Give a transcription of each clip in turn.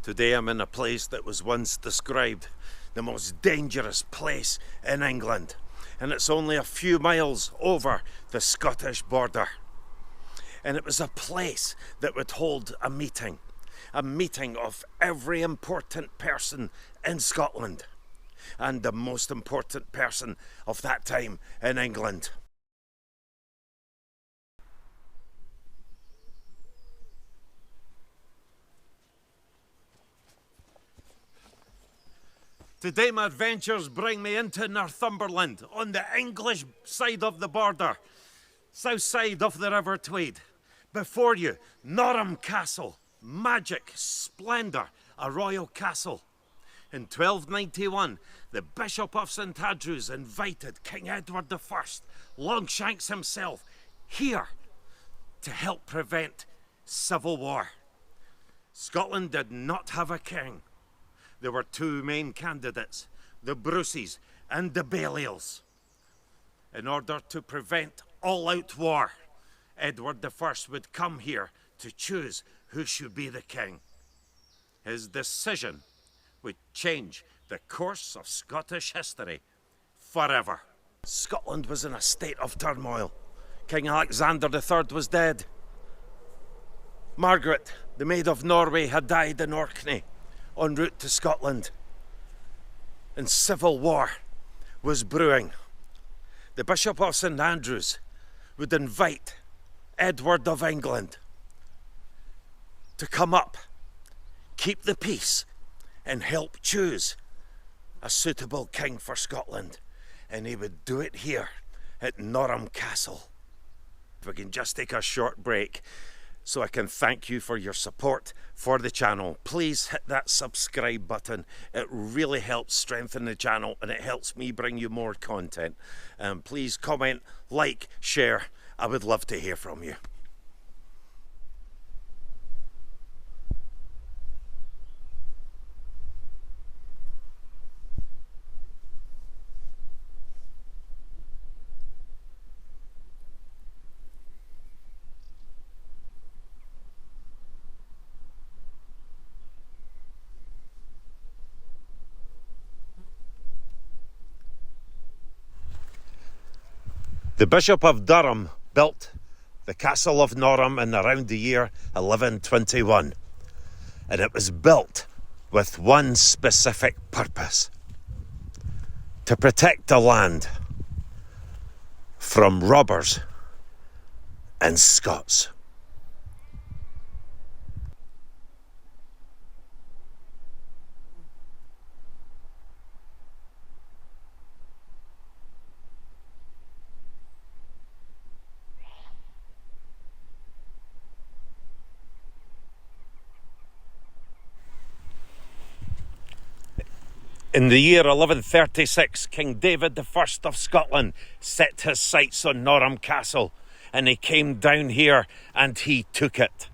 Today I'm in a place that was once described the most dangerous place in England, and it's only a few miles over the Scottish border. And it was a place that would hold a meeting of every important person in Scotland, and the most important person of that time in England. Today my adventures bring me into Northumberland, on the English side of the border, south side of the River Tweed. Before you, Norham Castle, magic, splendour, a royal castle. In 1291, the Bishop of St Andrews invited King Edward I, Longshanks himself, here to help prevent civil war. Scotland did not have a king. There were two main candidates, the Bruces and the Balliols. In order to prevent all-out war, Edward I would come here to choose who should be the king. His decision would change the course of Scottish history forever. Scotland was in a state of turmoil. King Alexander III was dead. Margaret, the Maid of Norway, had died in Orkney, en route to Scotland, and civil war was brewing. The Bishop of St Andrews would invite Edward of England to come up, keep the peace, and help choose a suitable king for Scotland. And he would do it here at Norham Castle. If we can just take a short break so I can thank you for your support for the channel. Please hit that subscribe button. It really helps strengthen the channel, and it helps me bring you more content. Please comment, like, share. I would love to hear from you. The Bishop of Durham built the Castle of Norham in around the year 1121, and it was built with one specific purpose: to protect the land from robbers and Scots. In the year 1136, King David I of Scotland set his sights on Norham Castle, and he came down here and he took it.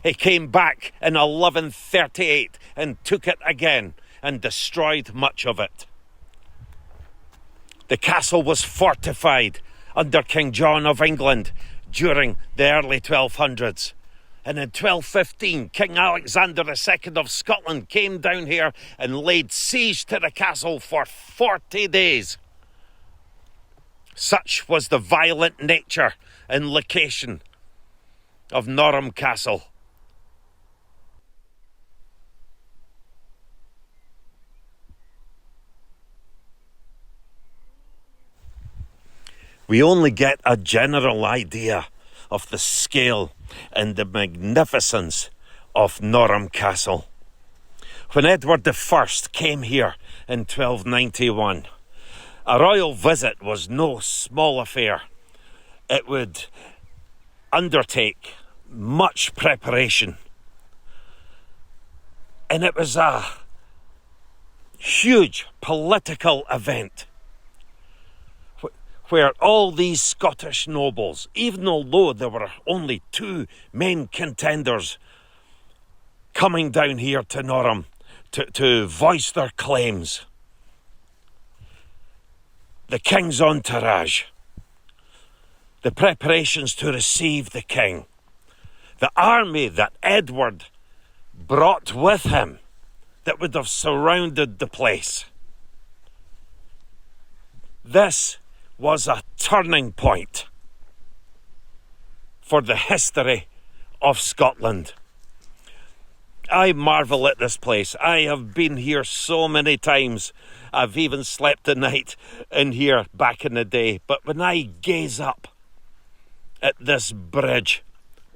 He came back in 1138 and took it again and destroyed much of it. The castle was fortified under King John of England during the early 1200s. And in 1215, King Alexander II of Scotland came down here and laid siege to the castle for 40 days. Such was the violent nature and location of Norham Castle. We only get a general idea of the scale and the magnificence of Norham Castle when Edward I came here in 1291. A royal visit was no small affair. It would undertake much preparation, and it was a huge political event where all these Scottish nobles, even although there were only two main contenders coming down here to Norham to voice their claims, the king's entourage, the preparations to receive the king, the army that Edward brought with him that would have surrounded the place. This was a turning point for the history of Scotland. I marvel at this place. I have been here so many times. I've even slept a night in here back in the day. But when I gaze up at this bridge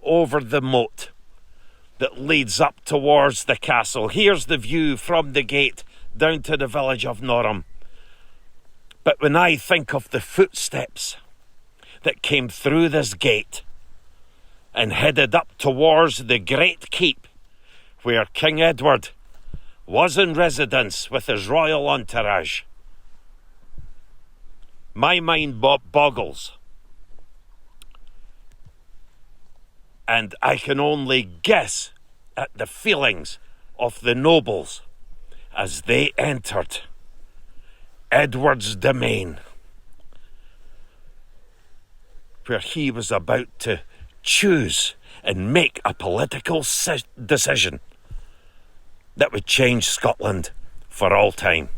over the moat that leads up towards the castle, here's the view from the gate down to the village of Norham. But when I think of the footsteps that came through this gate and headed up towards the great keep where King Edward was in residence with his royal entourage, my mind boggles. And I can only guess at the feelings of the nobles as they entered Edward's domain, where he was about to choose and make a political decision that would change Scotland for all time.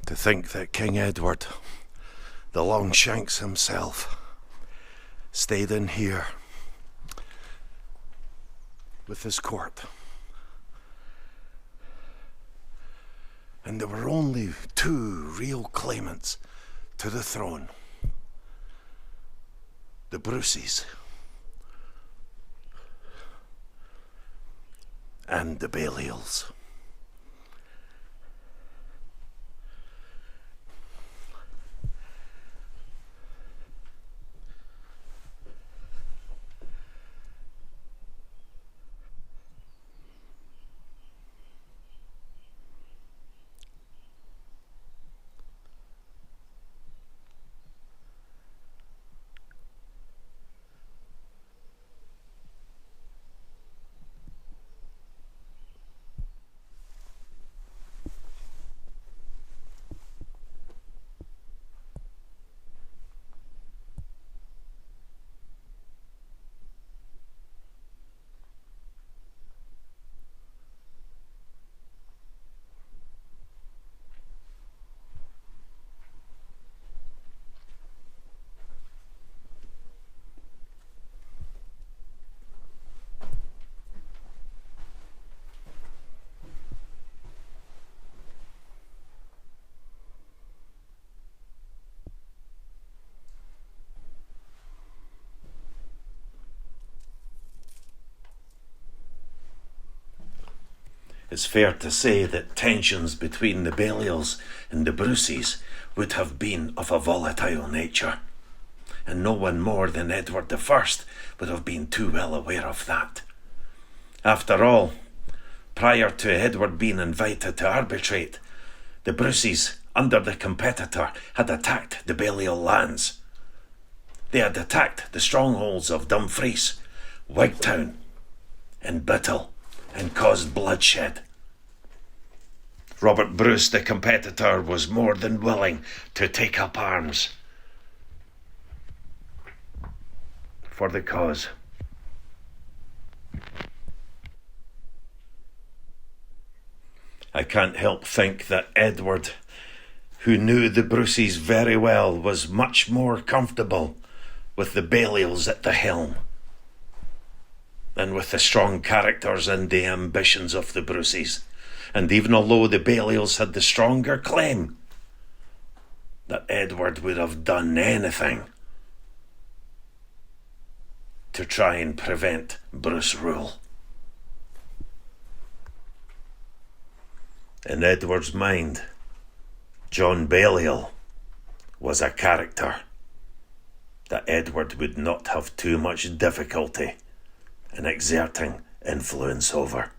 To think that King Edward, the Longshanks himself, stayed in here with his court. And there were only two real claimants to the throne. The Bruceys and the Balliols. It's fair to say that tensions between the Balliols and the Bruceys would have been of a volatile nature, and no one more than Edward I would have been too well aware of that. After all, prior to Edward being invited to arbitrate, the Bruceys, under the competitor, had attacked the Balliol lands. They had attacked the strongholds of Dumfries, Wigtown, and Bittle, and caused bloodshed. Robert Bruce, the competitor, was more than willing to take up arms for the cause. I can't help think that Edward, who knew the Bruceys very well, was much more comfortable with the Balliols at the helm than with the strong characters and the ambitions of the Bruceys. And even although the Balliols had the stronger claim, that Edward would have done anything to try and prevent Bruce rule. In Edward's mind, John Balliol was a character that Edward would not have too much difficulty in exerting influence over.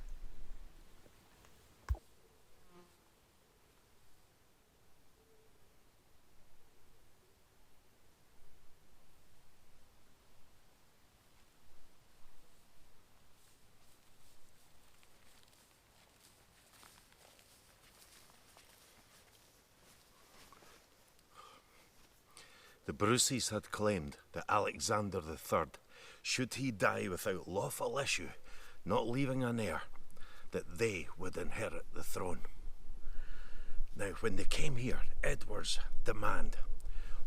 The Bruces had claimed that Alexander III, should he die without lawful issue, not leaving an heir, that they would inherit the throne. Now, when they came here, Edward's demand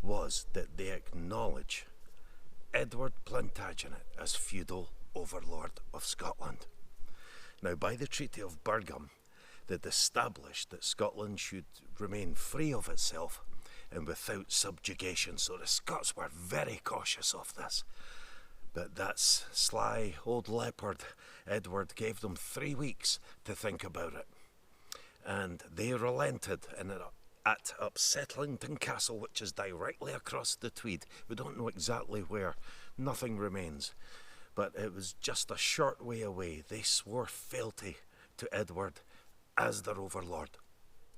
was that they acknowledge Edward Plantagenet as feudal overlord of Scotland. Now, by the Treaty of Durham, they'd established that Scotland should remain free of itself and without subjugation, so the Scots were very cautious of this. But that sly old leopard, Edward, gave them 3 weeks to think about it. And they relented at Upsettlington Castle, which is directly across the Tweed. We don't know exactly where, nothing remains. But it was just a short way away. They swore fealty to Edward as their overlord.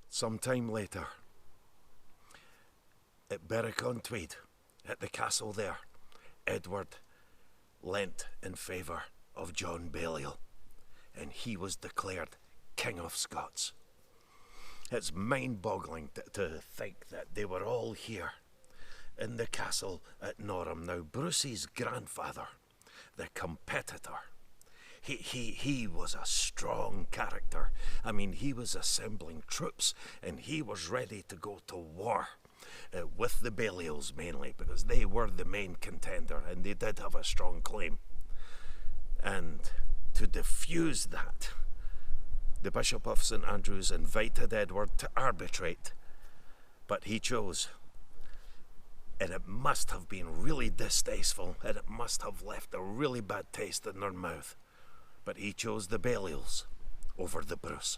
Some time later, at Berwick-on-Tweed, at the castle there, Edward leant in favour of John Balliol, and he was declared King of Scots. It's mind-boggling to think that they were all here in the castle at Norham. Now, Bruce's grandfather, the competitor, he was a strong character. I mean, he was assembling troops and he was ready to go to war with the Balliols mainly, because they were the main contender and they did have a strong claim. And to diffuse that, the Bishop of St Andrews invited Edward to arbitrate, but he chose. And it must have been really distasteful, and it must have left a really bad taste in their mouth. But he chose the Balliols over the Bruce.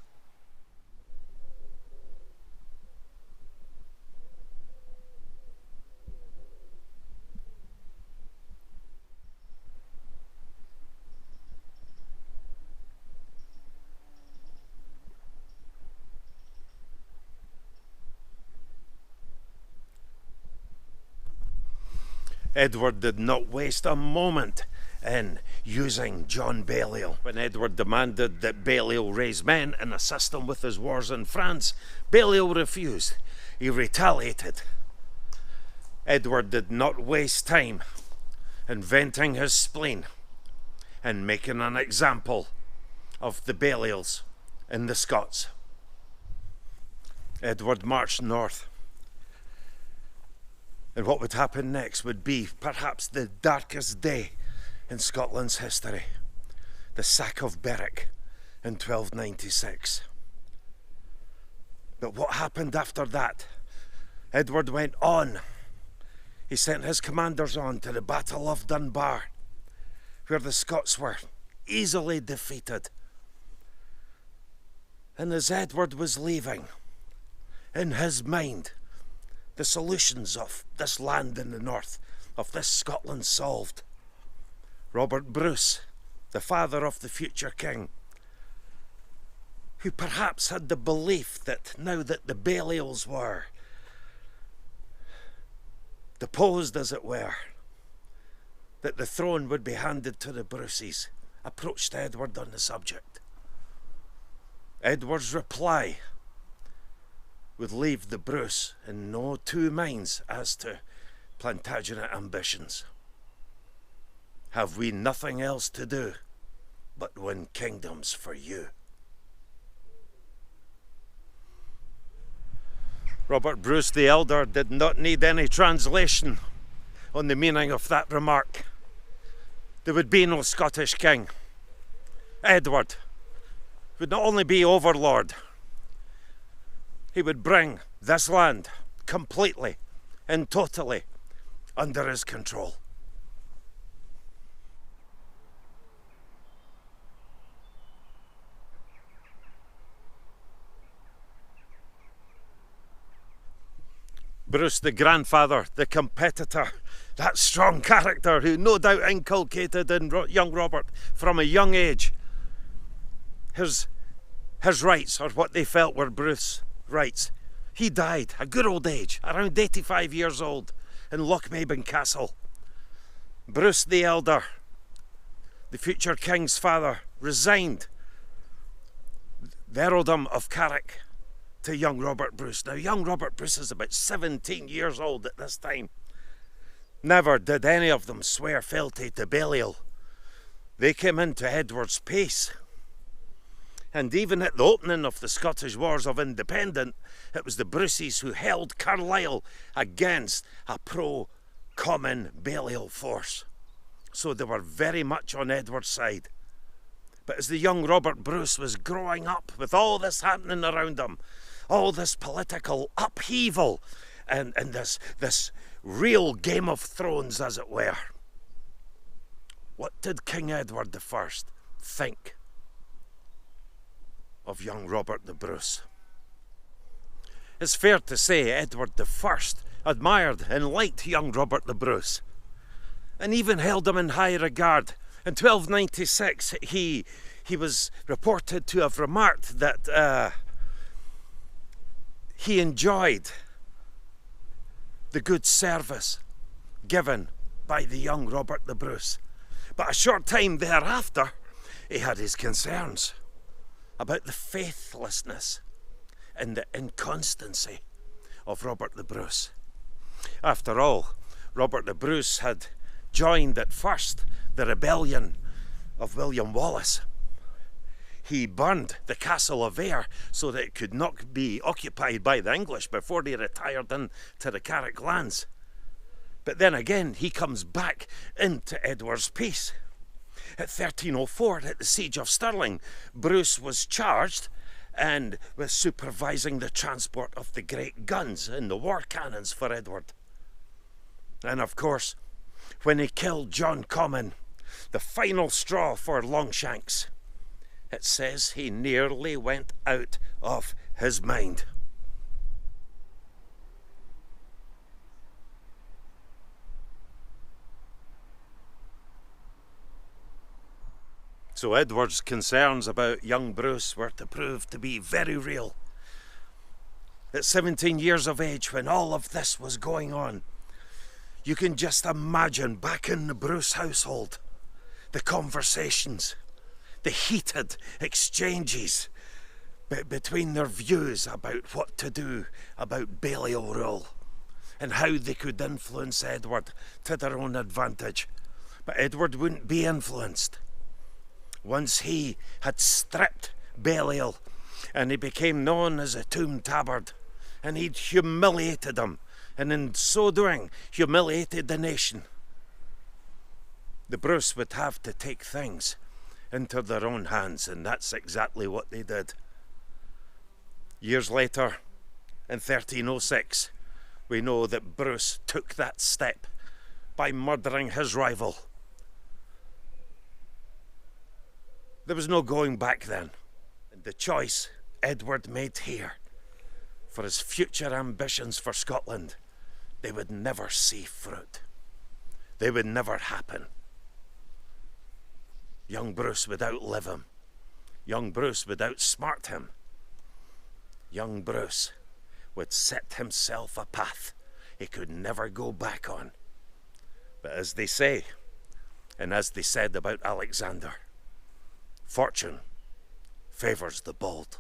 Edward did not waste a moment in using John Balliol. When Edward demanded that Balliol raise men and assist him with his wars in France, Balliol refused. He retaliated. Edward did not waste time in venting his spleen and making an example of the Balliols and the Scots. Edward marched north. And what would happen next would be perhaps the darkest day in Scotland's history. The sack of Berwick in 1296. But what happened after that? Edward went on. He sent his commanders on to the Battle of Dunbar, where the Scots were easily defeated. And as Edward was leaving, in his mind, the solutions of this land in the north, of this Scotland solved. Robert Bruce, the father of the future king, who perhaps had the belief that now that the Balliols were deposed, as it were, that the throne would be handed to the Bruces, approached Edward on the subject. Edward's reply would leave the Bruce in no two minds as to Plantagenet ambitions. Have we nothing else to do but win kingdoms for you? Robert Bruce the Elder did not need any translation on the meaning of that remark. There would be no Scottish king. Edward would not only be overlord, he would bring this land completely and totally under his control. Bruce, the grandfather, the competitor, that strong character who no doubt inculcated in young Robert from a young age his rights, or what they felt were Bruce's rights. He died a good old age, around 85 years old, in Lochmaben Castle. Bruce the elder, the future king's father, resigned the earldom of Carrick to young Robert Bruce. Now, young Robert Bruce is about 17 years old at this time. Never did any of them swear fealty to Balliol. They came into Edward's peace. And even at the opening of the Scottish Wars of Independence, it was the Bruces who held Carlisle against a pro-common Balliol force. So they were very much on Edward's side. But as the young Robert Bruce was growing up with all this happening around him, all this political upheaval and this real Game of Thrones, as it were, what did King Edward I think of young Robert the Bruce? It's fair to say Edward I admired and liked young Robert the Bruce, and even held him in high regard. In 1296, he was reported to have remarked that he enjoyed the good service given by the young Robert the Bruce. But a short time thereafter, he had his concerns about the faithlessness and the inconstancy of Robert the Bruce. After all, Robert the Bruce had joined at first the rebellion of William Wallace. He burned the castle of Ayr so that it could not be occupied by the English before they retired into the Carrick lands. But then again, he comes back into Edward's peace. At 1304, at the Siege of Stirling, Bruce was charged and was supervising the transport of the great guns and the war cannons for Edward. And of course, when he killed John Comyn, the final straw for Longshanks, it says he nearly went out of his mind. So Edward's concerns about young Bruce were to prove to be very real. At 17 years of age, when all of this was going on, you can just imagine back in the Bruce household, the conversations, the heated exchanges between their views about what to do about Balliol rule and how they could influence Edward to their own advantage. But Edward wouldn't be influenced. Once he had stripped Balliol and he became known as a tomb tabard, and he'd humiliated him, and in so doing humiliated the nation, the Bruce would have to take things into their own hands, and that's exactly what they did. Years later, in 1306, we know that Bruce took that step by murdering his rival. There was no going back then, and the choice Edward made here for his future ambitions for Scotland, they would never see fruit. They would never happen. Young Bruce would outlive him. Young Bruce would outsmart him. Young Bruce would set himself a path he could never go back on. But as they say, and as they said about Alexander, fortune favours the bold.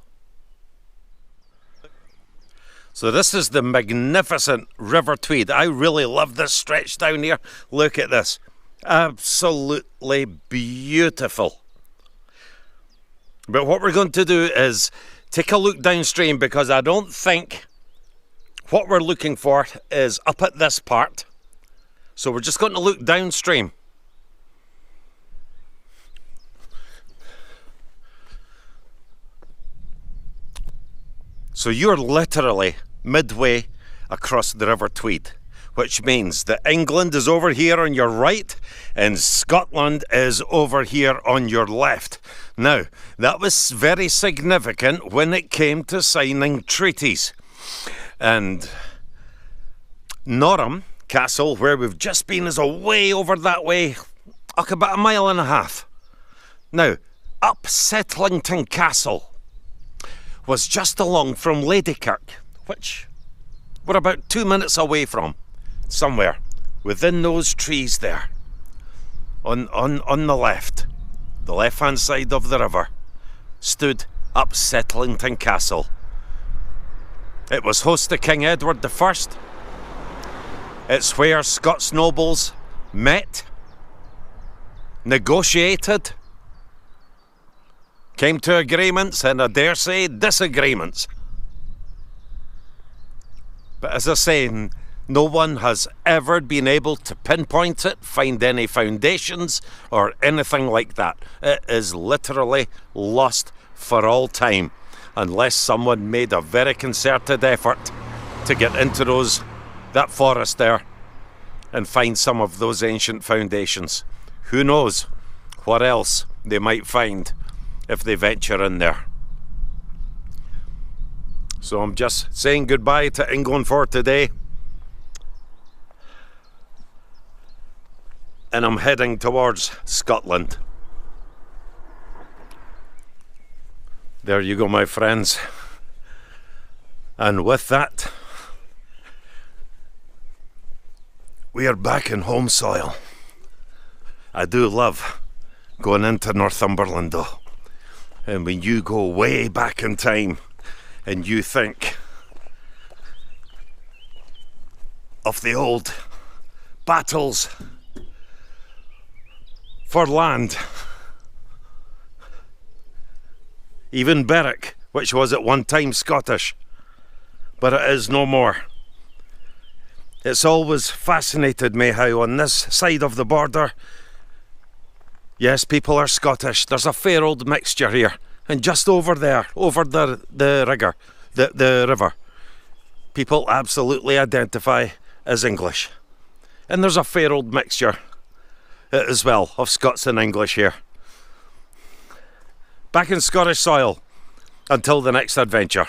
So this is the magnificent River Tweed. I really love this stretch down here. Look at this. Absolutely beautiful. But what we're going to do is take a look downstream, because I don't think what we're looking for is up at this part. So we're just going to look downstream. So you're literally midway across the River Tweed, which means that England is over here on your right and Scotland is over here on your left. Now, that was very significant when it came to signing treaties. And Norham Castle, where we've just been, is away over that way, about a mile and a half. Now, up Settlington Castle was just along from Ladykirk, which we're about 2 minutes away from, somewhere within those trees there, on the left-hand side of the river, stood up Settlington Castle. It was host to King Edward I. It's where Scots nobles met, negotiated, came to agreements, and I dare say disagreements. But as I say, no one has ever been able to pinpoint it, find any foundations or anything like that. It is literally lost for all time, unless someone made a very concerted effort to get into that forest there and find some of those ancient foundations. Who knows what else they might find if they venture in there. So I'm just saying goodbye to England for today, and I'm heading towards Scotland. There you go, my friends. And with that, we are back in home soil. I do love going into Northumberland though. And when you go way back in time and you think of the old battles for land, even Berwick, which was at one time Scottish, but it is no more. It's always fascinated me how on this side of the border, yes, people are Scottish. There's a fair old mixture here. And just over there, over the river, people absolutely identify as English. And there's a fair old mixture as well of Scots and English here. Back in Scottish soil until the next adventure.